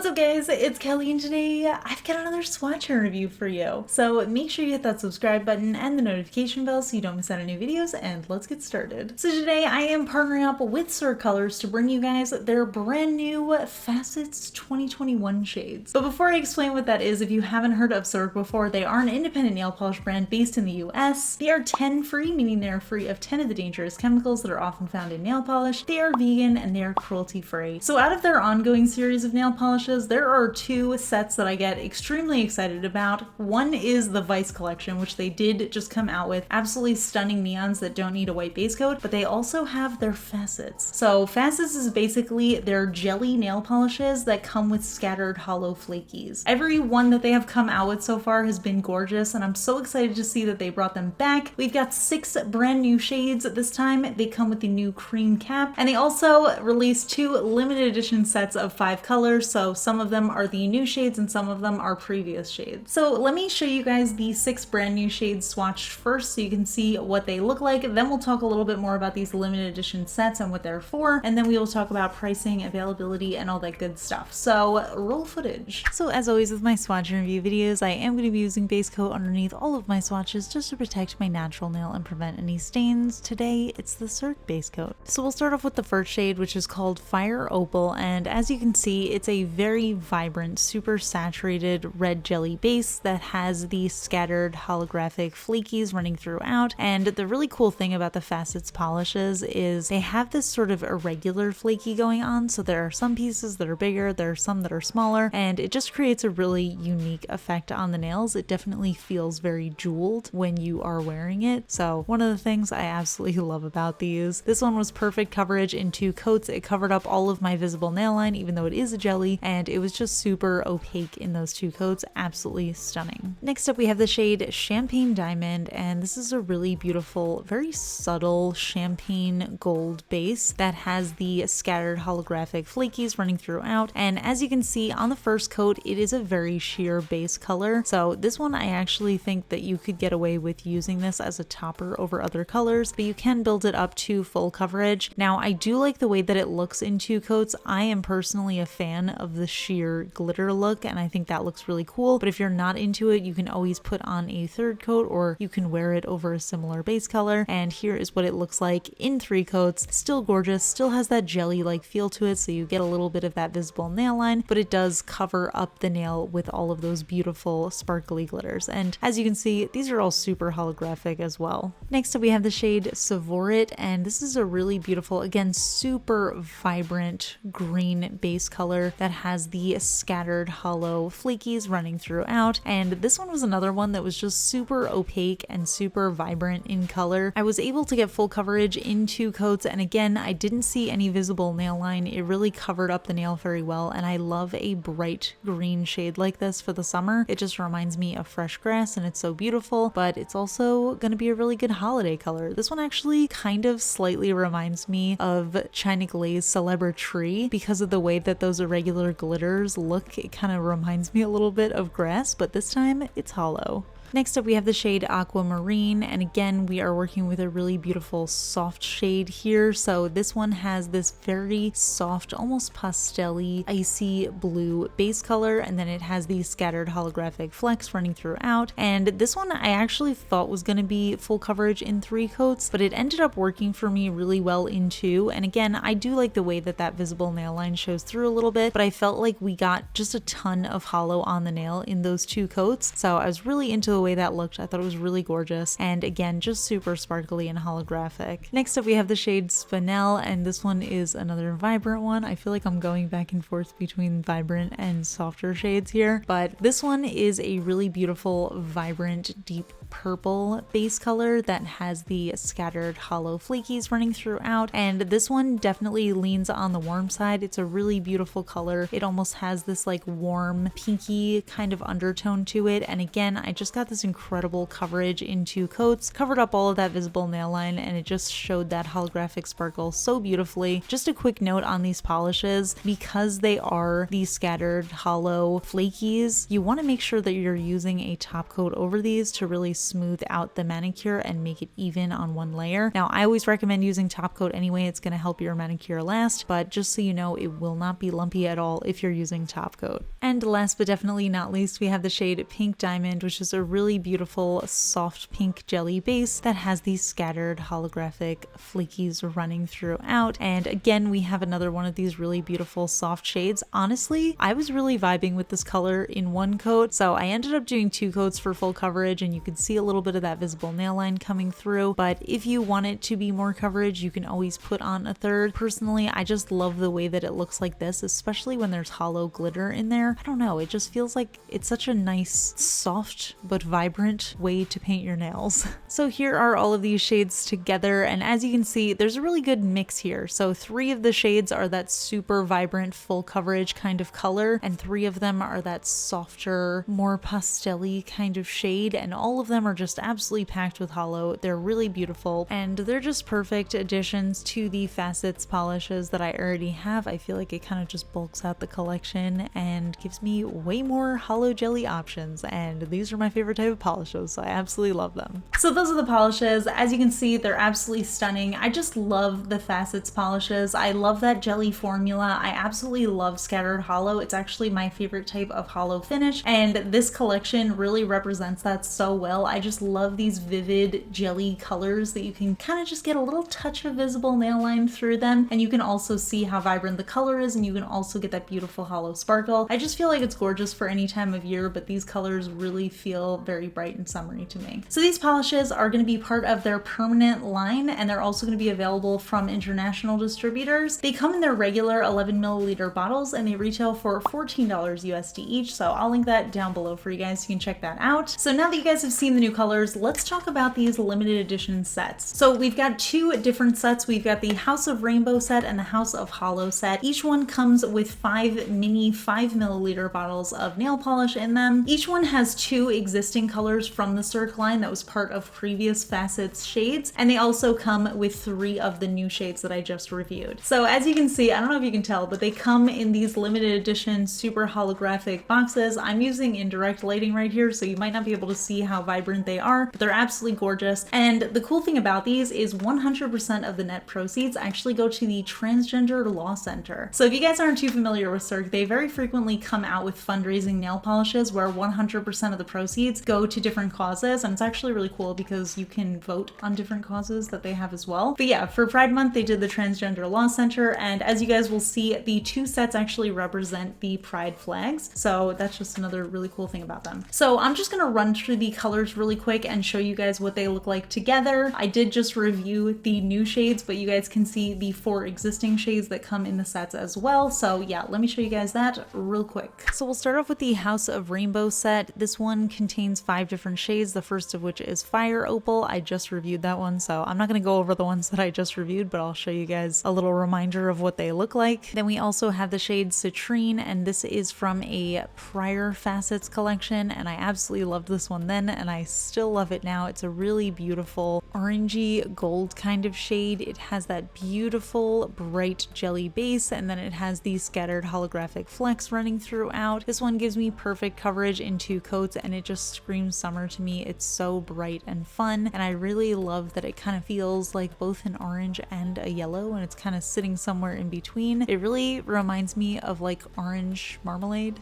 What's up guys, it's Kelly and today I've got another swatch review for you. So make sure you hit that subscribe button and the notification bell so you don't miss out on new videos, and let's get started. So today I am partnering up with Cirque Colors to bring you guys their brand new Facets 2021 shades. But before I explain what that is, if you haven't heard of Cirque before, they are an independent nail polish brand based in the US. They are 10 free, meaning they are free of 10 of the dangerous chemicals that are often found in nail polish. They are vegan and they are cruelty free. So out of their ongoing series of nail polishes, there are two sets that I get extremely excited about. One is the Vice collection, which they did just come out with. Absolutely stunning neons that don't need a white base coat, but they also have their Facets. So Facets is basically their jelly nail polishes that come with scattered hollow flakies. Every one that they have come out with so far has been gorgeous, and I'm so excited to see that they brought them back. We've got 6 brand new shades this time. They come with the new cream cap, and they also released 2 limited edition sets of 5 colors. So some of them are the new shades and some of them are previous shades. So let me show you guys the 6 brand new shades swatched first so you can see what they look like. Then we'll talk a little bit more about these limited edition sets and what they're for, and then we will talk about pricing, availability, and all that good stuff. So roll footage. So as always with my swatch review videos, I am going to be using base coat underneath all of my swatches just to protect my natural nail and prevent any stains. Today it's the Cirque base coat. So we'll start off with the first shade, which is called Fire Opal, and as you can see, it's a very vibrant, super saturated red jelly base that has the scattered holographic flakies running throughout. And the really cool thing about the Facets polishes is they have this sort of irregular flaky going on. So there are some pieces that are bigger, there are some that are smaller, and it just creates a really unique effect on the nails. It definitely feels very jeweled when you are wearing it. So one of the things I absolutely love about these. This one was perfect coverage in 2 coats. It covered up all of my visible nail line, even though it is a jelly, and it was just super opaque in those 2 coats. Absolutely stunning. Next up we have the shade Champagne Diamond, and this is a really beautiful, very subtle champagne gold base that has the scattered holographic flakies running throughout. And as you can see on the first coat, it is a very sheer base color. So this one, I actually think that you could get away with using this as a topper over other colors, but you can build it up to full coverage. Now I do like the way that it looks in 2 coats. I am personally a fan of the sheer glitter look, and I think that looks really cool. But if you're not into it, you can always put on a 3rd coat, or you can wear it over a similar base color. And here is what it looks like in 3 coats. Still gorgeous, still has that jelly-like feel to it, so you get a little bit of that visible nail line, but it does cover up the nail with all of those beautiful sparkly glitters. And as you can see, these are all super holographic as well. Next up we have the shade Tsavorite, and this is a really beautiful, again, super vibrant green base color that has the scattered hollow flakies running throughout. And this one was another one that was just super opaque and super vibrant in color. I was able to get full coverage in 2 coats, and again, I didn't see any visible nail line. It really covered up the nail very well, and I love a bright green shade like this for the summer. It just reminds me of fresh grass, and it's so beautiful, but it's also going to be a really good holiday color. This one actually kind of slightly reminds me of China Glaze Celebre Tree because of the way that those irregular glitters look. It kind of reminds me a little bit of grass, but this time it's hollow. Next up we have the shade Aquamarine, and again we are working with a really beautiful soft shade here. So this one has this very soft, almost pastel-y, icy blue base color, and then it has these scattered holographic flecks running throughout. And this one I actually thought was going to be full coverage in 3 coats, but it ended up working for me really well in 2. And again, I do like the way that that visible nail line shows through a little bit, but I felt like we got just a ton of hollow on the nail in those 2 coats. So I was really into the way that looked. I thought it was really gorgeous, and again, just super sparkly and holographic. Next up we have the shade Spinel, and this one is another vibrant one. I feel like I'm going back and forth between vibrant and softer shades here, but this one is a really beautiful, vibrant, deep purple base color that has the scattered hollow flakies running throughout. And this one definitely leans on the warm side. It's a really beautiful color. It almost has this like warm pinky kind of undertone to it. And again, I just got this incredible coverage in 2 coats, covered up all of that visible nail line, and it just showed that holographic sparkle so beautifully. Just a quick note on these polishes, because they are these scattered hollow flakies, you want to make sure that you're using a top coat over these to really smooth out the manicure and make it even on one layer. Now, I always recommend using top coat anyway. It's going to help your manicure last, but just so you know, it will not be lumpy at all if you're using top coat. And last but definitely not least, we have the shade Pink Diamond, which is a really beautiful soft pink jelly base that has these scattered holographic flakies running throughout. And again, we have another one of these really beautiful soft shades. Honestly, I was really vibing with this color in one coat, so I ended up doing 2 coats for full coverage, and you can see a little bit of that visible nail line coming through. But if you want it to be more coverage, you can always put on a third. Personally, I just love the way that it looks like this, especially when there's hollow glitter in there. I don't know, it just feels like it's such a nice, soft but vibrant way to paint your nails. So here are all of these shades together, and as you can see, there's a really good mix here. So 3 of the shades are that super vibrant full coverage kind of color, and 3 of them are that softer, more pastel-y kind of shade, and all of them are just absolutely packed with holo. They're really beautiful, and they're just perfect additions to the Facets polishes that I already have. I feel like it kind of just bulks out the collection and gives me way more holo jelly options, and these are my favorite type of polishes, so I absolutely love them. So those are the polishes. As you can see, they're absolutely stunning. I just love the Facets polishes. I love that jelly formula. I absolutely love scattered holo. It's actually my favorite type of holo finish, and this collection really represents that so well. I just love these vivid jelly colors that you can kind of just get a little touch of visible nail line through them, and you can also see how vibrant the color is, and you can also get that beautiful holo sparkle. I just feel like it's gorgeous for any time of year, but these colors really feel very bright and summery to me. So these polishes are going to be part of their permanent line, and they're also going to be available from international distributors. They come in their regular 11 milliliter bottles, and they retail for $14 USD each, so I'll link that down below for you guys so you can check that out. So now that you guys have seen the new colors, let's talk about these limited edition sets. So we've got 2 different sets. We've got the House of Rainbow set and the House of Holo set. Each one comes with 5 mini 5 milliliter bottles of nail polish in them. Each one has 2 existing colors from the Cirque line that was part of previous Facets shades, and they also come with 3 of the new shades that I just reviewed. So as you can see, I don't know if you can tell, but they come in these limited edition super holographic boxes. I'm using indirect lighting right here, so you might not be able to see how vibrant they are, but they're absolutely gorgeous. And the cool thing about these is 100% of the net proceeds actually go to the Transgender Law Center. So if you guys aren't too familiar with Cirque, they very frequently come out with fundraising nail polishes where 100% of the proceeds go to different causes, and it's actually really cool because you can vote on different causes that they have as well. But yeah, for Pride Month, they did the Transgender Law Center, and as you guys will see, the 2 sets actually represent the Pride flags. So that's just another really cool thing about them. So I'm just gonna run through the colors really quick and show you guys what they look like together. I did just review the new shades, but you guys can see the 4 existing shades that come in the sets as well. So yeah, let me show you guys that real quick. So we'll start off with the House of Rainbow set. This one contains 5 different shades, the first of which is Fire Opal. I just reviewed that one, so I'm not gonna go over the ones that I just reviewed, but I'll show you guys a little reminder of what they look like. Then we also have the shade Citrine, and this is from a prior Facets collection, and I absolutely loved this one then, and I still love it now. It's a really beautiful orangey gold kind of shade. It has that beautiful bright jelly base, and then it has these scattered holographic flecks running throughout. This one gives me perfect coverage in 2 coats, and it just screams summer to me. It's so bright and fun, and I really love that it kind of feels like both an orange and a yellow, and it's kind of sitting somewhere in between. It really reminds me of like orange marmalade.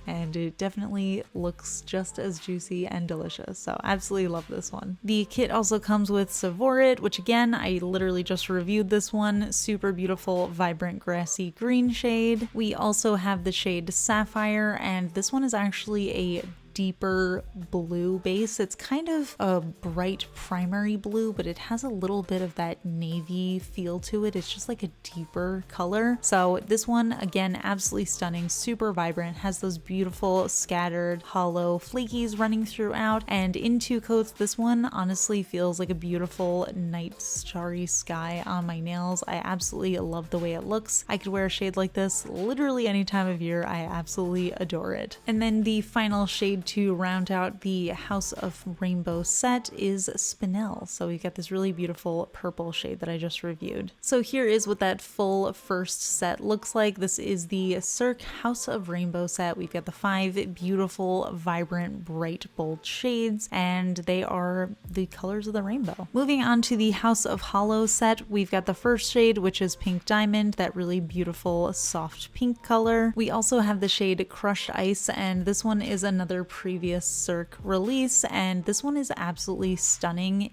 And it definitely looks just as juicy and delicious, so absolutely love this one. The kit also comes with Tsavorite, which again, I literally just reviewed this one. Super beautiful, vibrant, grassy green shade. We also have the shade Sapphire, and this one is actually a deeper blue base. It's kind of a bright primary blue, but it has a little bit of that navy feel to it. It's just like a deeper color. So this one, again, absolutely stunning, super vibrant, has those beautiful scattered holo flakies running throughout, and in 2 coats, this one honestly feels like a beautiful night starry sky on my nails. I absolutely love the way it looks. I could wear a shade like this literally any time of year. I absolutely adore it. And then the final shade to round out the House of Rainbow set is Spinel. So we've got this really beautiful purple shade that I just reviewed. So here is what that full first set looks like. This is the Cirque House of Rainbow set. We've got the 5 beautiful, vibrant, bright, bold shades, and they are the colors of the rainbow. Moving on to the House of Holo set, we've got the first shade, which is Pink Diamond, that really beautiful, soft pink color. We also have the shade Crushed Ice, and this one is another previous Cirque release, and this one is absolutely stunning.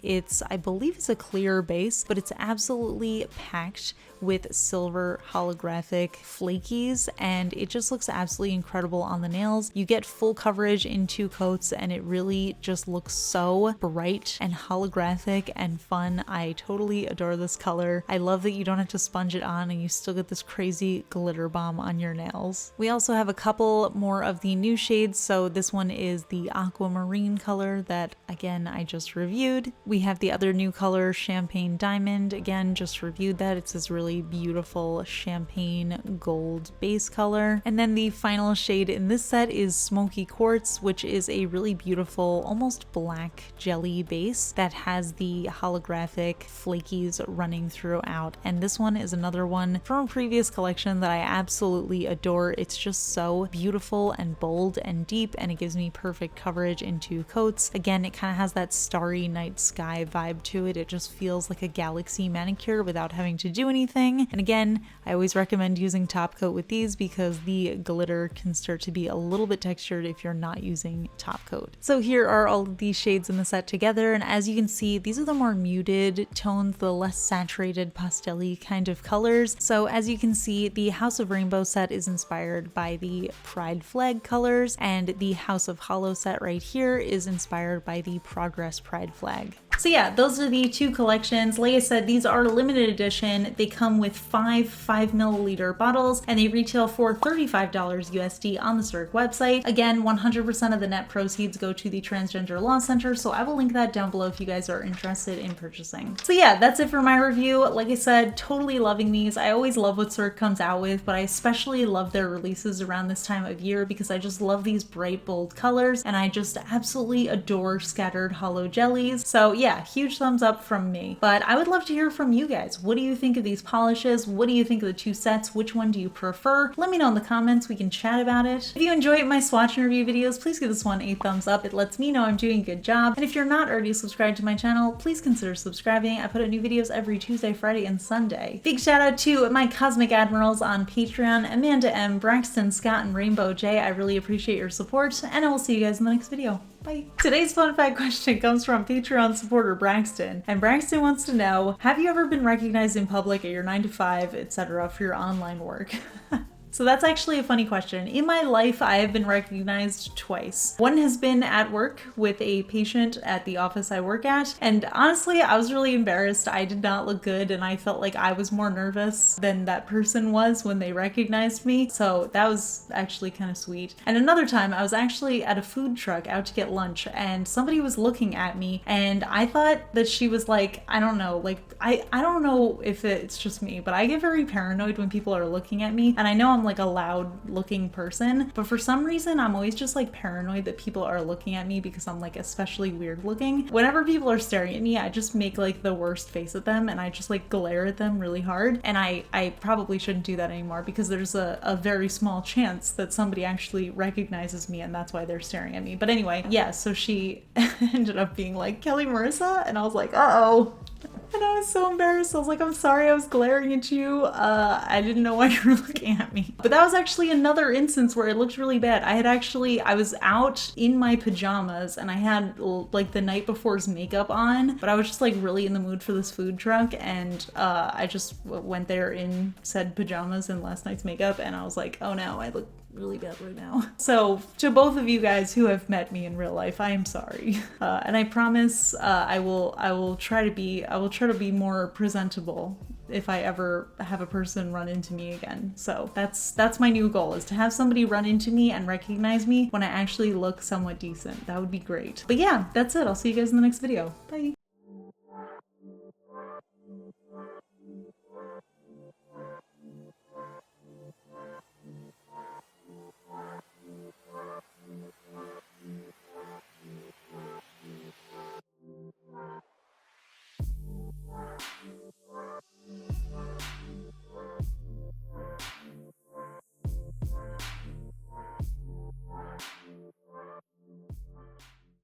I believe it's a clear base, but it's absolutely packed with silver holographic flakies, and it just looks absolutely incredible on the nails. You get full coverage in 2 coats, and it really just looks so bright and holographic and fun. I totally adore this color. I love that you don't have to sponge it on and you still get this crazy glitter bomb on your nails. We also have a couple more of the new shades. So this one is the Aquamarine color that, again, I just reviewed. We have the other new color, Champagne Diamond. Again, just reviewed that. It's this really beautiful champagne gold base color. And then the final shade in this set is Smoky Quartz, which is a really beautiful, almost black jelly base that has the holographic flakies running throughout. And this one is another one from a previous collection that I absolutely adore. It's just so beautiful and bold and deep, and it gives me perfect coverage in 2 coats. Again, it kind of has that starry night sky vibe to it. It just feels like a galaxy manicure without having to do anything. And again, I always recommend using top coat with these because the glitter can start to be a little bit textured if you're not using top coat. So here are all of these shades in the set together, and as you can see, these are the more muted tones, the less saturated pastel-y kind of colors. So as you can see, the House of Rainbow set is inspired by the Pride flag colors, and the House of Holo set right here is inspired by the Progress Pride flag. So yeah, those are the 2 collections. Like I said, these are limited edition. They come with 5 5ml bottles, and they retail for $35 USD on the Cirque website. Again, 100% of the net proceeds go to the Transgender Law Center, so I will link that down below if you guys are interested in purchasing. So yeah, that's it for my review. Like I said, totally loving these. I always love what Cirque comes out with, but I especially love their releases around this time of year because I just love these bright, bold colors, and I just absolutely adore scattered holo jellies. So yeah, huge thumbs up from me. But I would love to hear from you guys. What do you think of these polishes? What do you think of the 2 sets? Which one do you prefer? Let me know in the comments. We can chat about it. If you enjoy my swatch and review videos, please give this one a thumbs up. It lets me know I'm doing a good job. And if you're not already subscribed to my channel, please consider subscribing. I put out new videos every Tuesday, Friday, and Sunday. Big shout out to my Cosmic Admirals on Patreon, Amanda M, Braxton, Scott, and Rainbow J. I really appreciate your support, and I will see you guys in the next video. Bye. Today's fun fact question comes from Patreon supporter Braxton, and Braxton wants to know, have you ever been recognized in public at your 9 to 5, etc. for your online work? So that's actually a funny question. In my life, I have been recognized twice. One has been at work with a patient at the office I work at, and honestly, I was really embarrassed. I did not look good, and I felt like I was more nervous than that person was when they recognized me, so that was actually kind of sweet. And another time, I was actually at a food truck out to get lunch, and somebody was looking at me, and I thought that she was like, I don't know, like, I don't know if it's just me, but I get very paranoid when people are looking at me, and I know I'm like a loud looking person, but for some reason I'm always just like paranoid that people are looking at me because I'm like especially weird looking. Whenever people are staring at me, I just make like the worst face at them, and I just like glare at them really hard, and I probably shouldn't do that anymore because there's a very small chance that somebody actually recognizes me and that's why they're staring at me. But anyway, yeah, so she ended up being like, "Kelly Marissa?" And I was like, uh-oh. And I was so embarrassed. I was like, I'm sorry, I was glaring at you. I didn't know why you were looking at me. But that was actually another instance where it looked really bad. I was out in my pajamas and I had like the night before's makeup on, but I was just like really in the mood for this food truck, and I just went there in said pajamas and last night's makeup, and I was like, oh no, I look really bad right now. So to both of you guys who have met me in real life, I am sorry. And I promise I will try to be more presentable if I ever have a person run into me again. So that's my new goal, is to have somebody run into me and recognize me when I actually look somewhat decent. That would be great. But yeah, that's it. I'll see you guys in the next video. Bye.